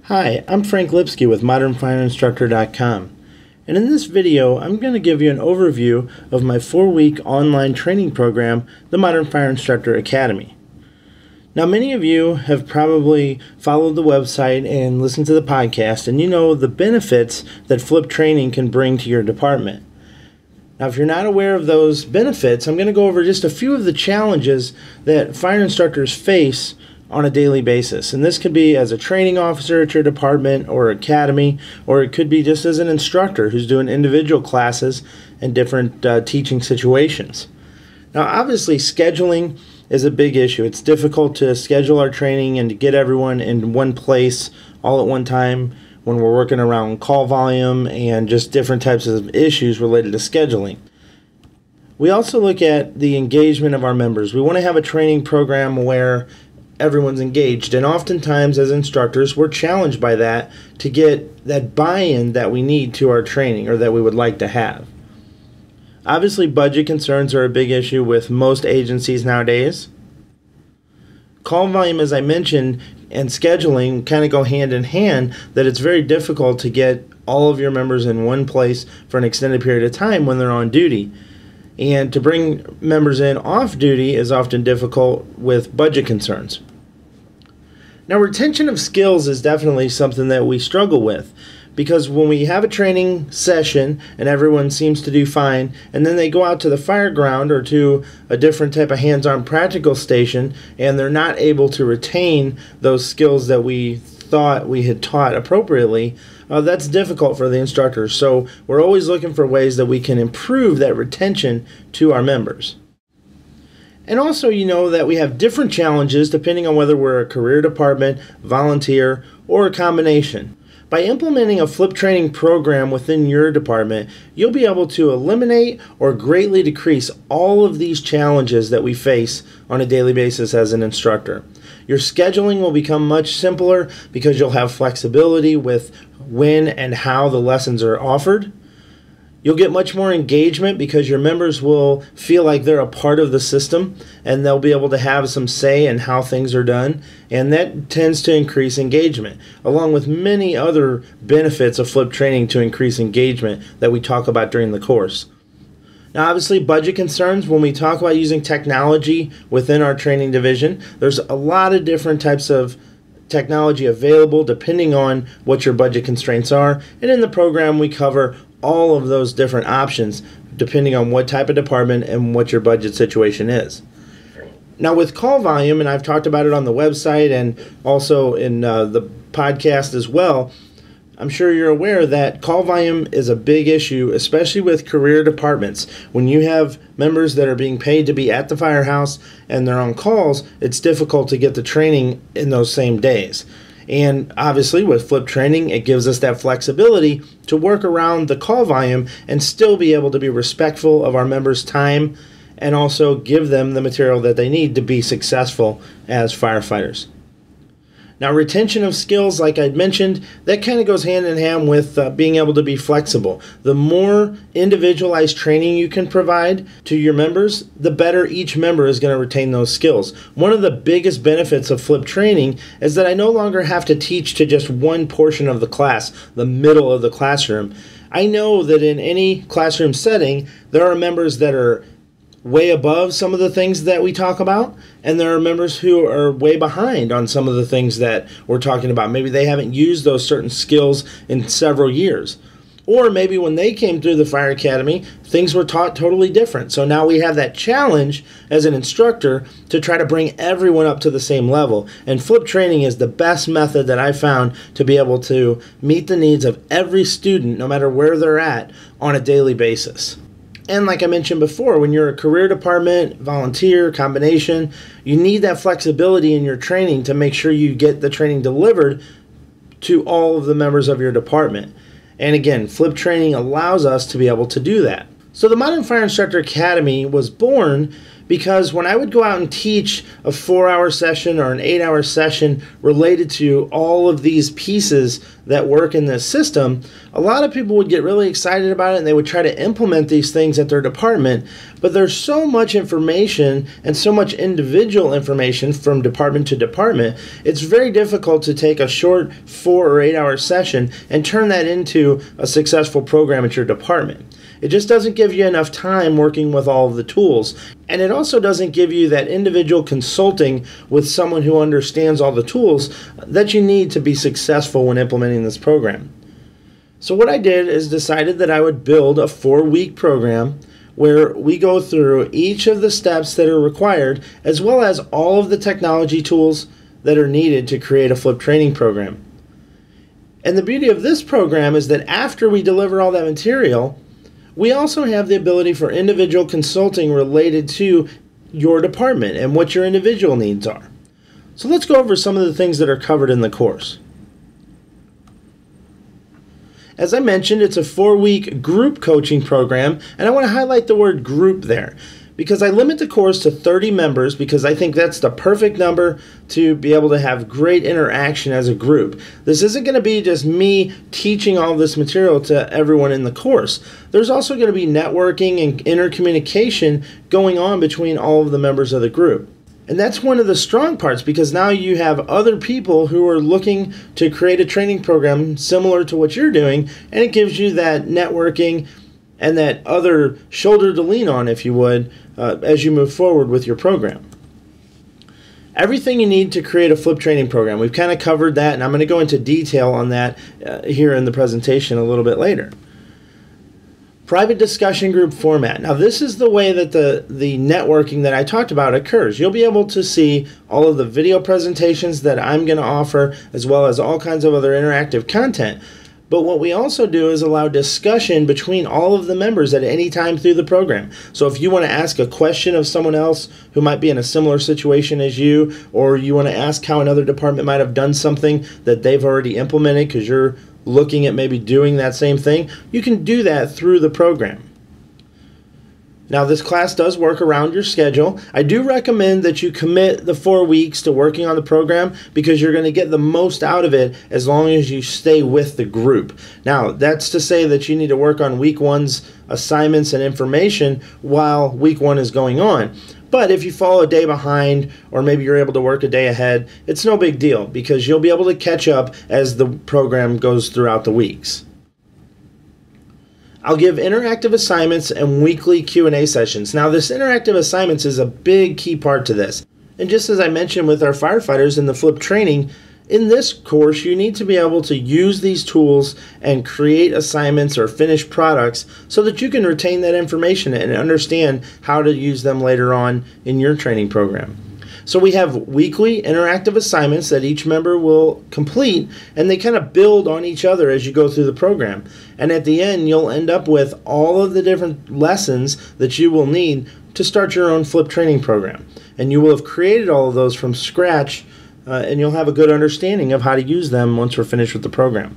Hi, I'm Frank Lipsky with ModernFireInstructor.com, and in this video I'm going to give you an overview of my 4-week online training program, the Modern Fire Instructor Academy. Now, many of you have probably followed the website and listened to the podcast, and you know the benefits that flipped training can bring to your department. Now, if you're not aware of those benefits, I'm going to go over just a few of the challenges that fire instructors face on a daily basis. And this could be as a training officer at your department or academy, or it could be just as an instructor who's doing individual classes and different teaching situations. Now, obviously, scheduling is a big issue. It's difficult to schedule our training and to get everyone in one place all at one time when we're working around call volume and just different types of issues related to scheduling. We also look at the engagement of our members. We want to have a training program where everyone's engaged, and oftentimes as instructors we're challenged by that to get that buy-in that we need to our training or that we would like to have. Obviously, budget concerns are a big issue with most agencies nowadays. Call volume, as I mentioned, and scheduling kind of go hand in hand, that it's very difficult to get all of your members in one place for an extended period of time when they're on duty. And to bring members in off duty is often difficult with budget concerns. Now, retention of skills is definitely something that we struggle with, because when we have a training session and everyone seems to do fine, and then they go out to the fire ground or to a different type of hands-on practical station and they're not able to retain those skills that we thought we had taught appropriately, that's difficult for the instructors. So we're always looking for ways that we can improve that retention to our members. And also, you know that we have different challenges depending on whether we're a career department, volunteer, or a combination. By implementing a flip training program within your department, you'll be able to eliminate or greatly decrease all of these challenges that we face on a daily basis as an instructor. Your scheduling will become much simpler because you'll have flexibility with when and how the lessons are offered. You'll get much more engagement because your members will feel like they're a part of the system and they'll be able to have some say in how things are done, and that tends to increase engagement, along with many other benefits of flip training to increase engagement that we talk about during the course. Now, obviously, budget concerns, when we talk about using technology within our training division, there's a lot of different types of technology available depending on what your budget constraints are, and in the program we cover all of those different options depending on what type of department and what your budget situation is. Now, with call volume, and I've talked about it on the website and also in the podcast as well, I'm sure you're aware that call volume is a big issue, especially with career departments. When you have members that are being paid to be at the firehouse and they're on calls, it's difficult to get the training in those same days. And obviously with flip training, it gives us that flexibility to work around the call volume and still be able to be respectful of our members' time and also give them the material that they need to be successful as firefighters. Now, retention of skills, like I mentioned, that kind of goes hand in hand with being able to be flexible. The more individualized training you can provide to your members, the better each member is going to retain those skills. One of the biggest benefits of flip training is that I no longer have to teach to just one portion of the class, the middle of the classroom. I know that in any classroom setting, there are members that are way above some of the things that we talk about, and there are members who are way behind on some of the things that we're talking about. Maybe they haven't used those certain skills in several years. Or maybe when they came through the fire academy, things were taught totally different. So now we have that challenge as an instructor to try to bring everyone up to the same level. And flip training is the best method that I found to be able to meet the needs of every student, no matter where they're at, on a daily basis. And like I mentioned before, when you're a career department, volunteer, combination, you need that flexibility in your training to make sure you get the training delivered to all of the members of your department. And again, flip training allows us to be able to do that. So the Modern Fire Instructor Academy was born Because when I would go out and teach a 4-hour session or an 8-hour session related to all of these pieces that work in this system, a lot of people would get really excited about it and they would try to implement these things at their department. But there's so much information and so much individual information from department to department, it's very difficult to take a short 4 or 8-hour session and turn that into a successful program at your department. It just doesn't give you enough time working with all of the tools. And it also doesn't give you that individual consulting with someone who understands all the tools that you need to be successful when implementing this program. So what I did is decided that I would build a 4-week program where we go through each of the steps that are required, as well as all of the technology tools that are needed to create a flip training program. And the beauty of this program is that after we deliver all that material, we also have the ability for individual consulting related to your department and what your individual needs are. So let's go over some of the things that are covered in the course. As I mentioned, it's a 4-week group coaching program, and I want to highlight the word group there because I limit the course to 30 members because I think that's the perfect number to be able to have great interaction as a group. This isn't going to be just me teaching all this material to everyone in the course. There's also going to be networking and intercommunication going on between all of the members of the group. And that's one of the strong parts because now you have other people who are looking to create a training program similar to what you're doing, and it gives you that networking and that other shoulder to lean on, if you would, as you move forward with your program. Everything you need to create a flip training program. We've kind of covered that, and I'm going to go into detail on that here in the presentation a little bit later. Private discussion group format. Now this is the way that the networking that I talked about occurs. You'll be able to see all of the video presentations that I'm going to offer, as well as all kinds of other interactive content. But what we also do is allow discussion between all of the members at any time through the program. So if you want to ask a question of someone else who might be in a similar situation as you, or you want to ask how another department might have done something that they've already implemented because you're looking at maybe doing that same thing, you can do that through the program. Now this class does work around your schedule. I do recommend that you commit the 4 weeks to working on the program because you're going to get the most out of it as long as you stay with the group. Now that's to say that you need to work on week 1's assignments and information while week 1 is going on. But if you fall a day behind, or maybe you're able to work a day ahead, it's no big deal because you'll be able to catch up as the program goes throughout the weeks. I'll give interactive assignments and weekly Q&A sessions. Now this interactive assignments is a big key part to this. And just as I mentioned with our firefighters in the flip training, in this course you need to be able to use these tools and create assignments or finished products so that you can retain that information and understand how to use them later on in your training program. So we have weekly interactive assignments that each member will complete, and they kind of build on each other as you go through the program. And at the end, you'll end up with all of the different lessons that you will need to start your own flip training program. And you will have created all of those from scratch, and you'll have a good understanding of how to use them once we're finished with the program.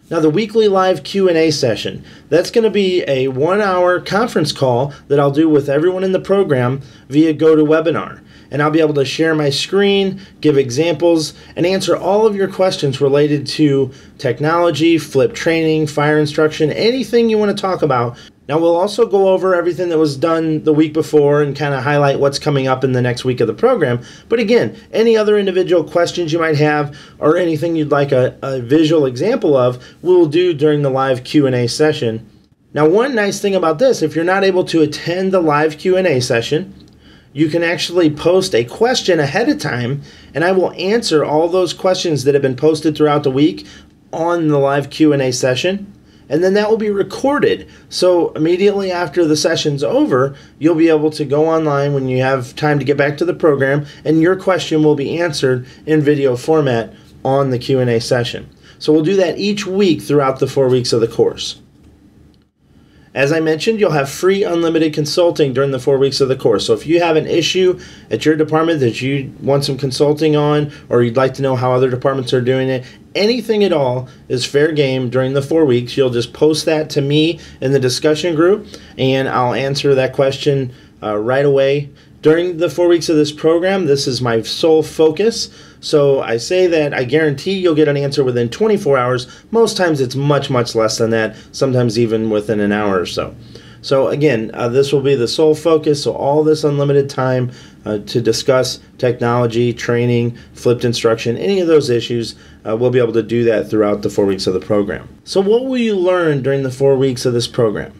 Now the weekly live Q&A session, that's going to be a 1-hour conference call that I'll do with everyone in the program via GoToWebinar. And I'll be able to share my screen, give examples, and answer all of your questions related to technology, flip training, fire instruction, anything you want to talk about. Now we'll also go over everything that was done the week before and kind of highlight what's coming up in the next week of the program. But again, any other individual questions you might have or anything you'd like a visual example of, we'll do during the live Q&A session. Now one nice thing about this, if you're not able to attend the live Q&A session, you can actually post a question ahead of time, and I will answer all those questions that have been posted throughout the week on the live Q&A session, and then that will be recorded. So immediately after the session's over, you'll be able to go online when you have time to get back to the program, and your question will be answered in video format on the Q&A session. So we'll do that each week throughout the 4 weeks of the course. As I mentioned, you'll have free unlimited consulting during the 4 weeks of the course. So if you have an issue at your department that you want some consulting on, or you'd like to know how other departments are doing it, anything at all is fair game during the 4 weeks. You'll just post that to me in the discussion group, and I'll answer that question right away During the 4 weeks of this program, this is my sole focus. So I say that I guarantee you'll get an answer within 24 hours. Most times it's much, much less than that, sometimes even within an hour or so. So again, this will be the sole focus, so all this unlimited time to discuss technology, training, flipped instruction, any of those issues, we'll be able to do that throughout the 4 weeks of the program. So what will you learn during the 4 weeks of this program?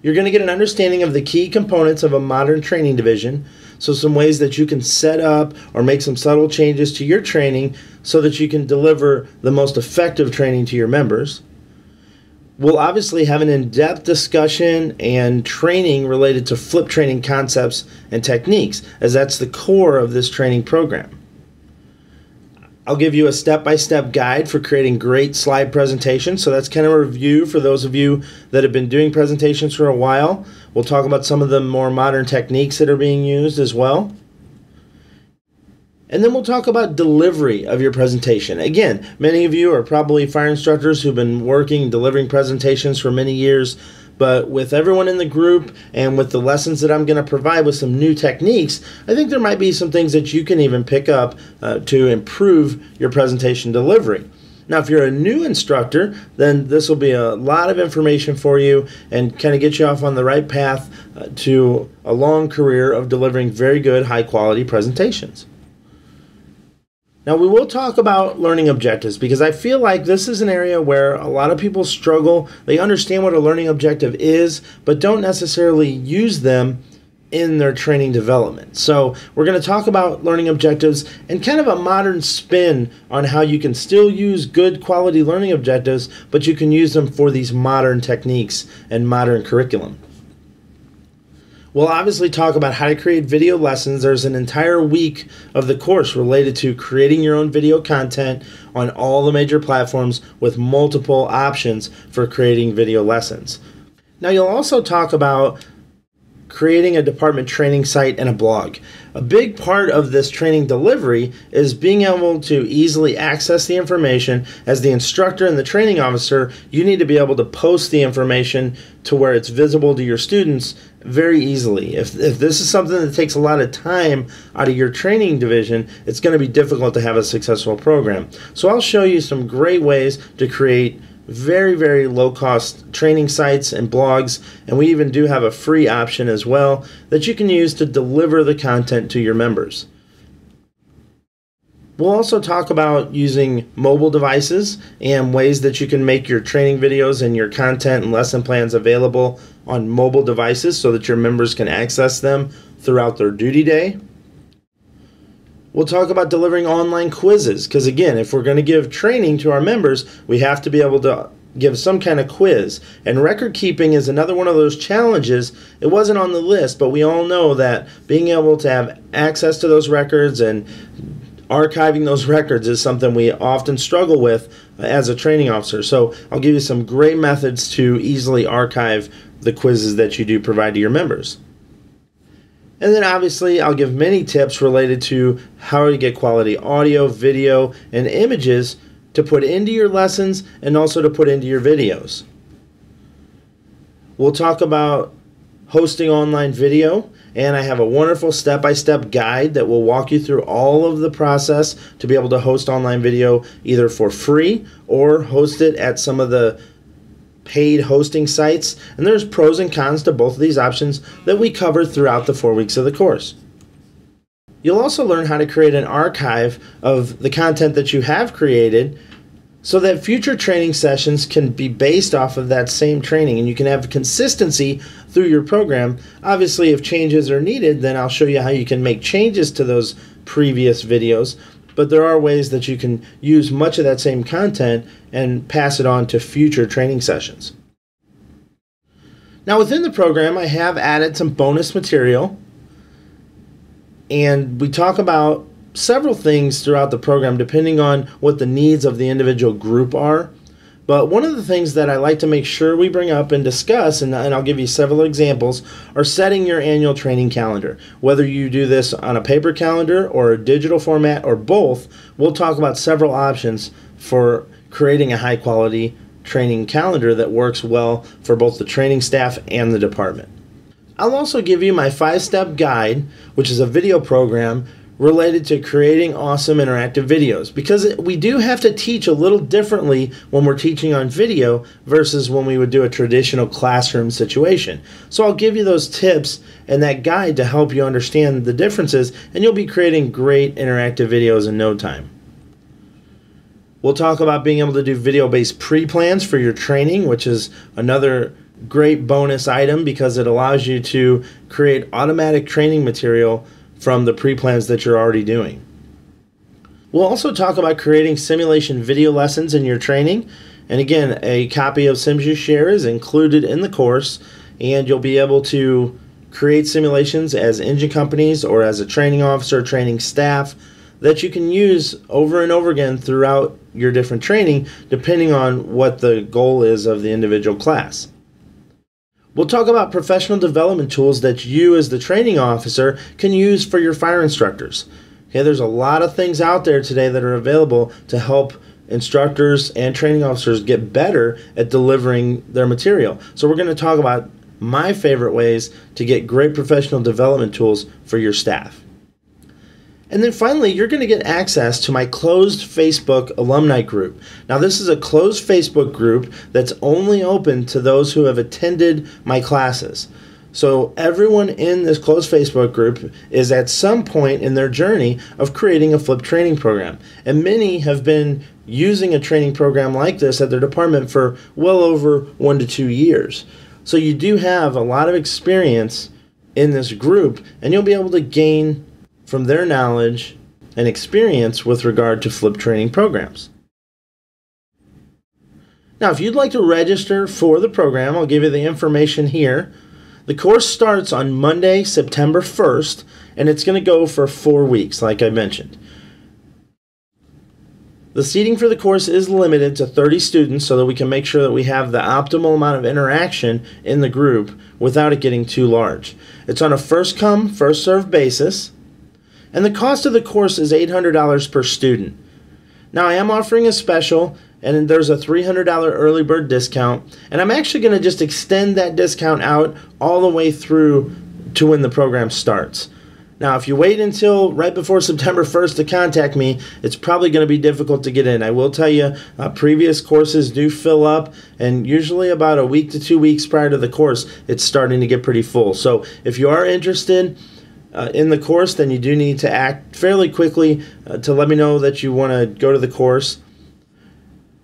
You're going to get an understanding of the key components of a modern training division, so some ways that you can set up or make some subtle changes to your training so that you can deliver the most effective training to your members. We'll obviously have an in-depth discussion and training related to flip training concepts and techniques, as that's the core of this training program. I'll give you a step-by-step guide for creating great slide presentations. So that's kind of a review for those of you that have been doing presentations for a while. We'll talk about some of the more modern techniques that are being used as well. And then we'll talk about delivery of your presentation. Again, many of you are probably fire instructors who've been working, delivering presentations for many years. But with everyone in the group and with the lessons that I'm going to provide with some new techniques, I think there might be some things that you can even pick up to improve your presentation delivery. Now, if you're a new instructor, then this will be a lot of information for you and kind of get you off on the right path to a long career of delivering very good, high-quality presentations. Now, we will talk about learning objectives because I feel like this is an area where a lot of people struggle. They understand what a learning objective is, but don't necessarily use them in their training development. So we're going to talk about learning objectives and kind of a modern spin on how you can still use good quality learning objectives, but you can use them for these modern techniques and modern curriculum. We'll obviously talk about how to create video lessons. There's an entire week of the course related to creating your own video content on all the major platforms with multiple options for creating video lessons. Now, you'll also talk about creating a department training site and a blog. A big part of this training delivery is being able to easily access the information. As the instructor and the training officer, you need to be able to post the information to where it's visible to your students very easily. If this is something that takes a lot of time out of your training division, it's going to be difficult to have a successful program. So I'll show you some great ways to create very, very low-cost training sites and blogs, and we even do have a free option as well that you can use to deliver the content to your members. We'll also talk about using mobile devices and ways that you can make your training videos and your content and lesson plans available on mobile devices so that your members can access them throughout their duty day. We'll talk about delivering online quizzes because, again, if we're going to give training to our members, we have to be able to give some kind of quiz. And record keeping is another one of those challenges. It wasn't on the list, but we all know that being able to have access to those records and archiving those records is something we often struggle with as a training officer. So I'll give you some great methods to easily archive the quizzes that you do provide to your members. And then obviously I'll give many tips related to how to get quality audio, video, and images to put into your lessons and also to put into your videos. We'll talk about hosting online video, and I have a wonderful step-by-step guide that will walk you through all of the process to be able to host online video either for free or host it at some of the paid hosting sites, and there's pros and cons to both of these options that we cover throughout the 4 weeks of the course. You'll also learn how to create an archive of the content that you have created so that future training sessions can be based off of that same training and you can have consistency through your program. Obviously, if changes are needed, then I'll show you how you can make changes to those previous videos. But there are ways that you can use much of that same content and pass it on to future training sessions. Now, within the program, I have added some bonus material, and we talk about several things throughout the program depending on what the needs of the individual group are. But one of the things that I like to make sure we bring up and discuss, and I'll give you several examples, are setting your annual training calendar. Whether you do this on a paper calendar or a digital format or both, we'll talk about several options for creating a high-quality training calendar that works well for both the training staff and the department. I'll also give you my 5-step guide, which is a video program related to creating awesome interactive videos, because we do have to teach a little differently when we're teaching on video versus when we would do a traditional classroom situation. So I'll give you those tips and that guide to help you understand the differences, and you'll be creating great interactive videos in no time. We'll talk about being able to do video-based pre-plans for your training, which is another great bonus item because it allows you to create automatic training material from the pre-plans that you're already doing. We'll also talk about creating simulation video lessons in your training. And again, a copy of Sims You Share is included in the course, and you'll be able to create simulations as engine companies or as a training officer, training staff, that you can use over and over again throughout your different training, depending on what the goal is of the individual class. We'll talk about professional development tools that you as the training officer can use for your fire instructors. Okay, there's a lot of things out there today that are available to help instructors and training officers get better at delivering their material. So we're going to talk about my favorite ways to get great professional development tools for your staff. And then finally, you're going to get access to my closed Facebook alumni group. Now, this is a closed Facebook group that's only open to those who have attended my classes. So everyone in this closed Facebook group is at some point in their journey of creating a flipped training program. And many have been using a training program like this at their department for well over 1 to 2 years. So you do have a lot of experience in this group, and you'll be able to gain from their knowledge and experience with regard to flipped training programs. Now, if you'd like to register for the program, I'll give you the information here. The course starts on Monday, September 1st, and it's going to go for 4 weeks, like I mentioned. The seating for the course is limited to 30 students so that we can make sure that we have the optimal amount of interaction in the group without it getting too large. It's on a first-come, first-served basis. And the cost of the course is $800 per student. Now, I am offering a special, and there's a $300 early bird discount, and I'm actually going to just extend that discount out all the way through to when the program starts. Now, if you wait until right before September 1st to contact me, it's probably going to be difficult to get in. I will tell you, previous courses do fill up, and usually about a week to 2 weeks prior to the course, it's starting to get pretty full. So if you are interested in the course, then you do need to act fairly quickly to let me know that you want to go to the course.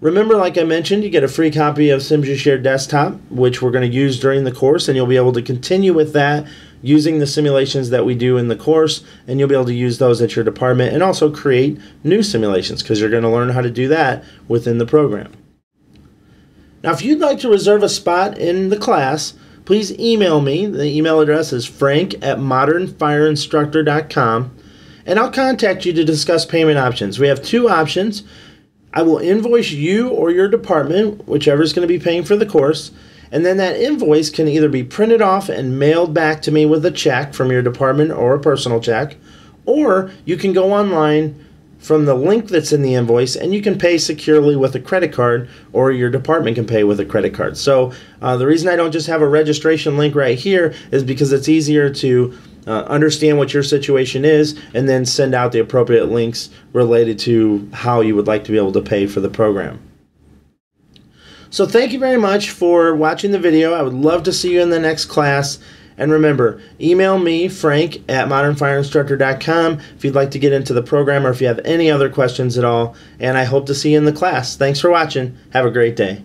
Remember, like I mentioned, you get a free copy of Sims You Share Desktop, which we're going to use during the course, and you'll be able to continue with that using the simulations that we do in the course, and you'll be able to use those at your department and also create new simulations because you're going to learn how to do that within the program. Now, if you'd like to reserve a spot in the class, please email me. The email address is frank@modernfireinstructor.com, and I'll contact you to discuss payment options. We have 2 options. I will invoice you or your department, whichever is going to be paying for the course, and then that invoice can either be printed off and mailed back to me with a check from your department or a personal check, or you can go online from the link that's in the invoice, and you can pay securely with a credit card, or your department can pay with a credit card. So the reason I don't just have a registration link right here is because it's easier to understand what your situation is and then send out the appropriate links related to how you would like to be able to pay for the program. So thank you very much for watching the video. I would love to see you in the next class. And remember, email me, frank@modernfireinstructor.com, if you'd like to get into the program or if you have any other questions at all. And I hope to see you in the class. Thanks for watching. Have a great day.